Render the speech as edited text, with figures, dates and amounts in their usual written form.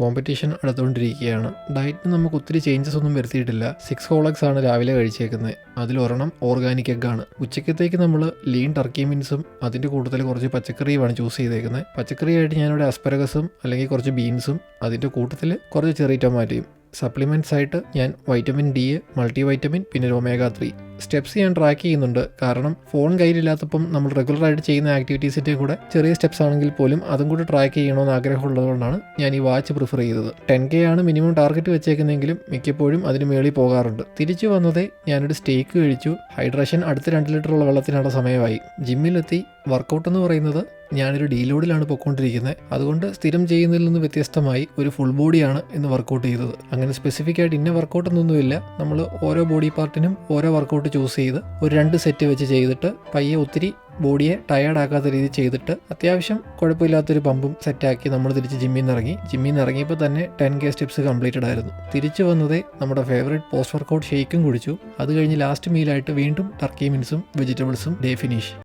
Competition അടുത്തുകൊണ്ടിരിക്കുകയാണ്. ഡയറ്റിന് നമുക്ക് ഒത്തിരി changes ഒന്നും വരുത്തിയിട്ടില്ല. 6 ഹോൾ എഗ്സ് ആണ് രാവിലെ കഴിച്ചേക്കുന്നത്. അതിലൊരെണ്ണം ഓർഗാനിക് എഗ്ഗാണ്. ഉച്ചക്കത്തേക്ക് നമ്മൾ ലീൻ ടർക്കി മീൻസും അതിൻ്റെ കൂട്ടത്തിൽ കുറച്ച് പച്ചക്കറിയുമാണ് ചൂസ് ചെയ്തേക്കുന്നത്. പച്ചക്കറിയായിട്ട് ഞാനിവിടെ അസ്പരഗസും അല്ലെങ്കിൽ കുറച്ച് ബീൻസും അതിൻ്റെ കൂട്ടത്തിൽ കുറച്ച് ചെറിയ ടൊമാറ്റോയും. സപ്ലിമെൻറ്റ്സ് ആയിട്ട് ഞാൻ വൈറ്റമിൻ ഡി, മൾട്ടി വൈറ്റമിൻ, പിന്നെ ഒമേഗ 3 സ്റ്റെപ്സ് ഞാൻ ട്രാക്ക് ചെയ്യുന്നുണ്ട്. കാരണം ഫോൺ കയ്യിലില്ലാത്തപ്പം നമ്മൾ റെഗുലറായിട്ട് ചെയ്യുന്ന ആക്ടിവിറ്റീസിൻ്റെ കൂടെ ചെറിയ സ്റ്റെപ്സ് ആണെങ്കിൽ പോലും അതും കൂടി ട്രാക്ക് ചെയ്യണമെന്ന് ആഗ്രഹമുള്ളതുകൊണ്ടാണ് ഞാൻ ഈ വാച്ച് പ്രിഫർ ചെയ്തത്. 10K ആണ് മിനിമം ടാർഗറ്റ് വെച്ചേക്കുന്നതെങ്കിലും മിക്കപ്പോഴും അതിന് മേളിൽ പോകാറുണ്ട്. തിരിച്ചു വന്നതേ ഞാനൊരു സ്റ്റേക്ക് കഴിച്ചു. ഹൈഡ്രേഷൻ അടുത്ത 2 ലിറ്ററുള്ള വെള്ളത്തിനുള്ള സമയമായി. ജിമ്മിലെത്തി. വർക്കൗട്ട് എന്ന് പറയുന്നത് ഞാനൊരു ഡീലോഡിലാണ് പൊയ്ക്കൊണ്ടിരിക്കുന്നത്. അതുകൊണ്ട് സ്ഥിരം ചെയ്യുന്നതിൽ നിന്ന് വ്യത്യസ്തമായി ഒരു ഫുൾ ബോഡിയാണ് ഇന്ന് വർക്കൗട്ട് ചെയ്തത്. അങ്ങനെ സ്പെസിഫിക് ആയിട്ട് ഇന്ന വർക്കൗട്ട് എന്നൊന്നുമില്ല. നമ്മൾ ഓരോ ബോഡി പാർട്ടിനും ഓരോ വർക്കൗട്ട് ചൂസ് ചെയ്ത് ഒരു 2 സെറ്റ് വെച്ച് ചെയ്തിട്ട് പയ്യെ ഒത്തിരി ബോഡിയെ ടയേർഡ് ആക്കാത്ത രീതിയിൽ ചെയ്തിട്ട് അത്യാവശ്യം കുഴപ്പമില്ലാത്തൊരു പമ്പും സെറ്റാക്കി നമ്മൾ തിരിച്ച് ജിമ്മിൽ നിന്ന് ഇറങ്ങിയപ്പോൾ തന്നെ 10K സ്റ്റെപ്സ് കംപ്ലീറ്റഡ് ആയിരുന്നു. തിരിച്ചു വന്നതേ നമ്മുടെ ഫേവറേറ്റ് പോസ്റ്റ് വർക്കൗട്ട് ഷേക്കും കുടിച്ചു. അത് കഴിഞ്ഞ് ലാസ്റ്റ് മീലായിട്ട് വീണ്ടും ടർക്കി മീൻസും വെജിറ്റബിൾസും ഡേ ഫിനിഷ്.